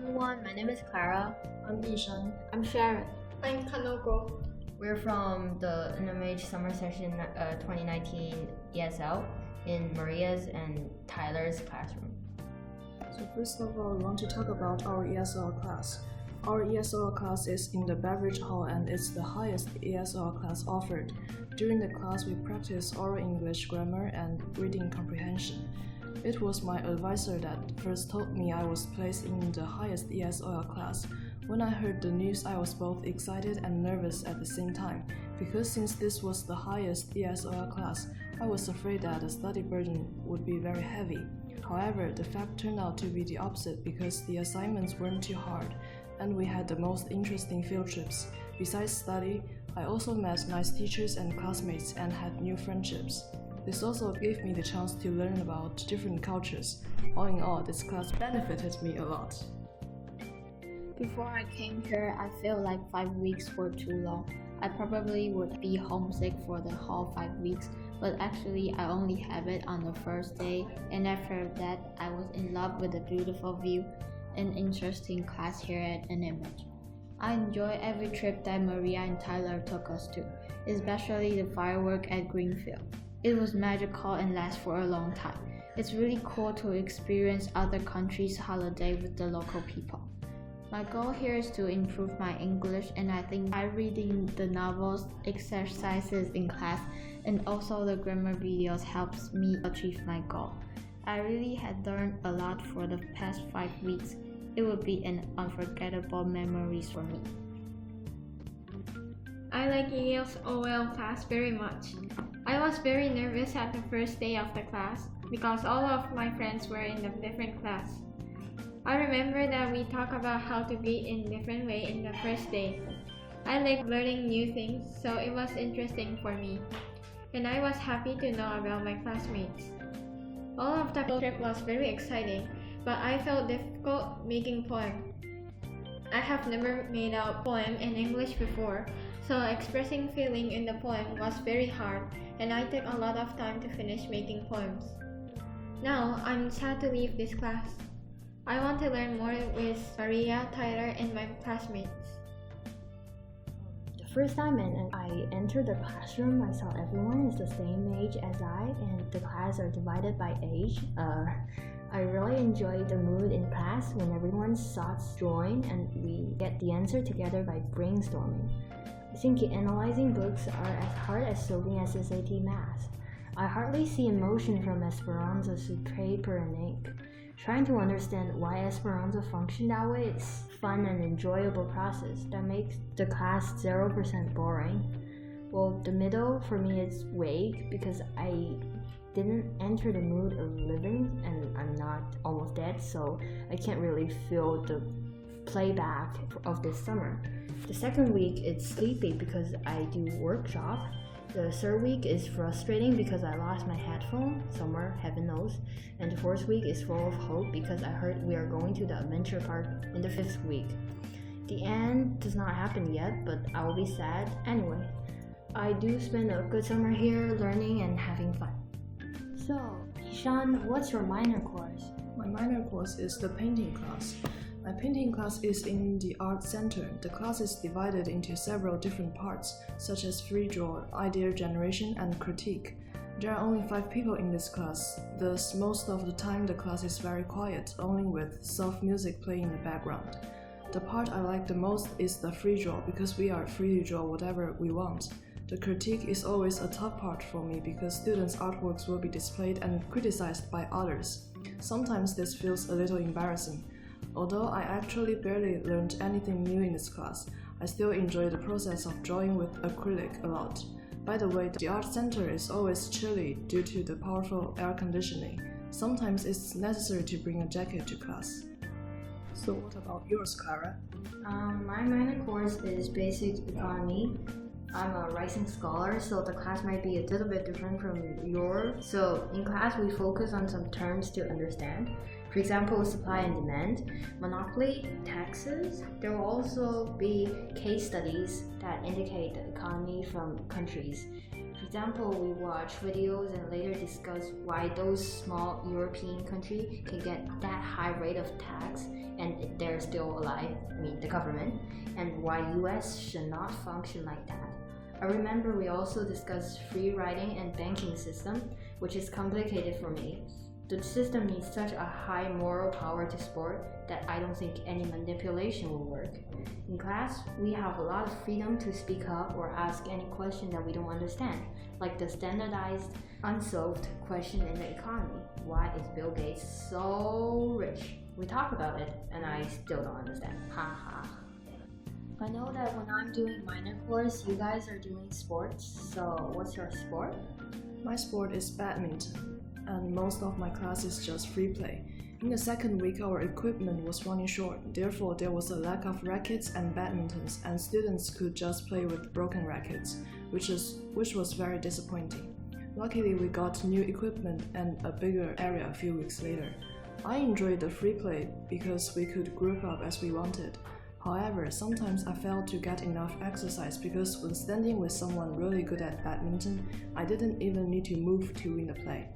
everyone, my name is Clara. I'm Yishan. I'm Sharon. I'm Kanoko. We're from the NMH Summer Session 2019 ESL in Maria's and Tyler's classroom. So first of all, we want to talk about our ESL class. Our ESL class is in the beverage hall and it's the highest ESL class offered. During the class, we practice oral English grammar and reading comprehension. It was my advisor that first told me I was placed in the highest ESL class. When I heard the news, I was both excited and nervous at the same time, because since this was the highest ESL class, I was afraid that the study burden would be very heavy. However, the fact turned out to be the opposite because the assignments weren't too hard, and we had the most interesting field trips. Besides study, I also met nice teachers and classmates and had new friendships. This also gave me the chance to learn about different cultures. All in all, this class benefited me a lot. Before I came here, I felt like 5 weeks were too long. I probably would be homesick for the whole 5 weeks, but actually I only have it on the first day, and after that I was in love with the beautiful view and interesting class here at NMH. I enjoy every trip that Maria and Tyler took us to, especially the firework at Greenfield. It was magical and lasts for a long time. It's really cool to experience other countries' holiday with the local people. My goal here is to improve my English, and I think by reading the novels, exercises in class, and also the grammar videos helps me achieve my goal. I really had learned a lot for the past 5 weeks. It will be an unforgettable memories for me. I like Yale's OL class very much. I was very nervous at the first day of the class because all of my friends were in a different class. I remember that we talked about how to greet in different way in the first day. I like learning new things, so it was interesting for me, and I was happy to know about my classmates. All of the trip was very exciting, but I felt difficult making poem. I have never made a poem in English before, so expressing feeling in the poem was very hard, and I took a lot of time to finish making poems. Now, I'm sad to leave this class. I want to learn more with Maria, Tyler, and my classmates. The first time I entered the classroom, I saw everyone is the same age as I, and the class are divided by age. I really enjoyed the mood in class when everyone's thoughts join and we get the answer together by brainstorming. I think analyzing books are as hard as solving SSAT math. I hardly see emotion from Esperanza to paper and ink. Trying to understand why Esperanza function that way is fun and enjoyable process that makes the class 0% boring. Well, the middle for me is vague because I didn't enter the mood of living and I'm not almost dead, so I can't really feel the playback of this summer. The second week it's sleepy because I do workshop. The third week is frustrating because I lost my headphone somewhere, heaven knows. And the fourth week is full of hope because I heard we are going to the adventure park in the fifth week. The end does not happen yet, but I will be sad anyway. I do spend a good summer here learning and having fun. So, Ishan, what's your minor course? My minor course is the painting class. My painting class is in the art center. The class is divided into several different parts, such as free draw, idea generation, and critique. There are only 5 people in this class, thus most of the time the class is very quiet, only with soft music playing in the background. The part I like the most is the free draw because we are free to draw whatever we want. The critique is always a tough part for me because students' artworks will be displayed and criticized by others. Sometimes this feels a little embarrassing. Although I actually barely learned anything new in this class, I still enjoy the process of drawing with acrylic a lot. By the way, the art center is always chilly due to the powerful air conditioning. Sometimes it's necessary to bring a jacket to class. So what about yours, Clara? My minor course is basic economy. I'm a rising scholar, so the class might be a little bit different from yours. So in class, we focus on some terms to understand. For example, supply and demand, monopoly, taxes. There will also be case studies that indicate the economy from countries. For example, we watch videos and later discuss why those small European countries can get that high rate of tax and they're still alive, the government, and why US should not function like that. I remember we also discussed free riding and banking system, which is complicated for me. The system needs such a high moral power to sport that I don't think any manipulation will work. In class, we have a lot of freedom to speak up or ask any question that we don't understand, like the standardized, unsolved question in the economy. Why is Bill Gates so rich? We talk about it, and I still don't understand. Ha ha. I know that when I'm doing minor course, you guys are doing sports, so what's your sport? My sport is badminton, and most of my class is just free play. In the second week, our equipment was running short, therefore there was a lack of rackets and badmintons, and students could just play with broken rackets, which was very disappointing. Luckily, we got new equipment and a bigger area a few weeks later. I enjoyed the free play because we could group up as we wanted. However, sometimes I failed to get enough exercise because when standing with someone really good at badminton, I didn't even need to move to win the play.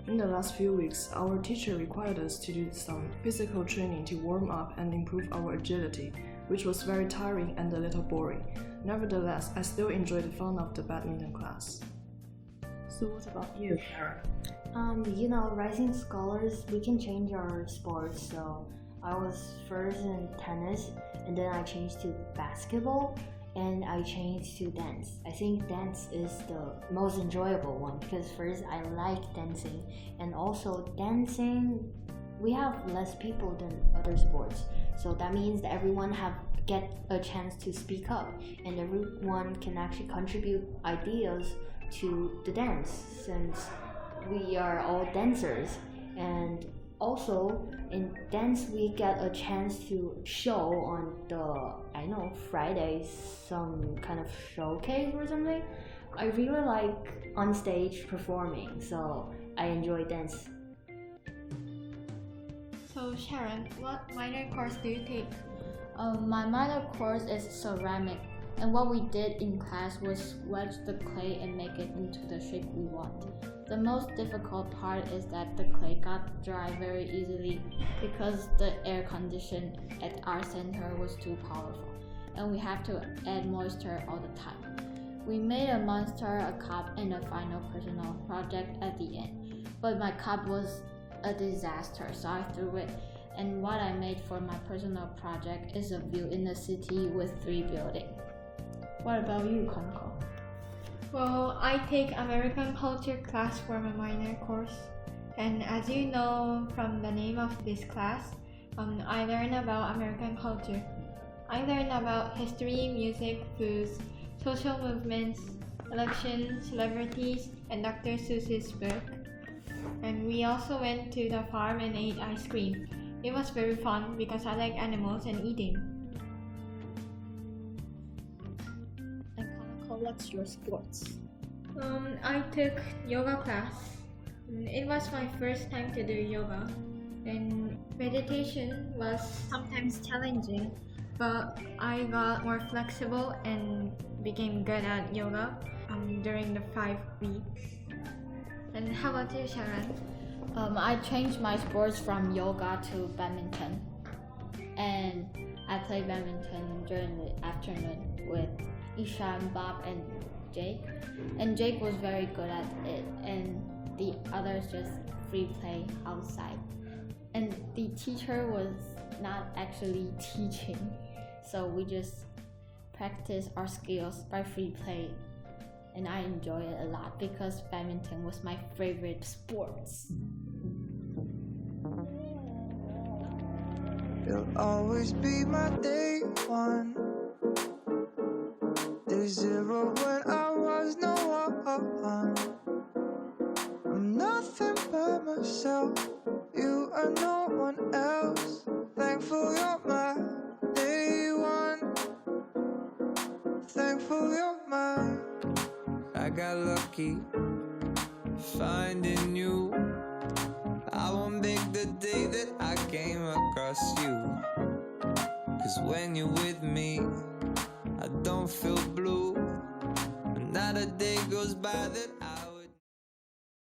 In the last few weeks, our teacher required us to do some physical training to warm up and improve our agility, which was very tiring and a little boring. Nevertheless, I still enjoyed the fun of the badminton class. So what about you, Karen? Rising scholars, we can change our sports. So I was first in tennis, and then I changed to basketball, and I changed to dance. I think dance is the most enjoyable one because first I like dancing, and also dancing, we have less people than other sports. So that means that everyone get a chance to speak up, and everyone can actually contribute ideas to the dance since we are all dancers. And also in dance we get a chance to show on Fridays some kind of showcase or something. I really like on stage performing, so I enjoy dance. So Sharon, what minor course do you take? My minor course is ceramic, and what we did in class was wedge the clay and make it into the shape we want. The most difficult part is that the clay got dry very easily because the air condition at our center was too powerful, and we have to add moisture all the time. We made a monster, a cup, and a final personal project at the end, but my cup was a disaster, so I threw it. And what I made for my personal project is a view in the city with 3 buildings. What about you, Kanko? Well, I take American culture class for my minor course. And as you know from the name of this class, I learn about American culture. I learn about history, music, foods, social movements, elections, celebrities, and Dr. Seuss's book. And we also went to the farm and ate ice cream. It was very fun because I like animals and eating. And Kanako, what's your sports? I took yoga class. It was my first time to do yoga, and meditation was sometimes challenging, but I got more flexible and became good at yoga during the 5 weeks. And how about you, Sharon? I changed my sports from yoga to badminton, and I played badminton during the afternoon with Ishan, Bob, and Jake. And Jake was very good at it, and the others just free play outside. And the teacher was not actually teaching, so we just practice our skills by free play. And I enjoy it a lot because badminton was my favorite sports. You'll always be my day one. Day zero when I was no one. I'm nothing but myself. You are no one else. Thankful you're my day one. Thankful you're mine. I got lucky finding you. I won't make the day that I came across you. 'Cause when you're with me, I don't feel blue. And not a day goes by that I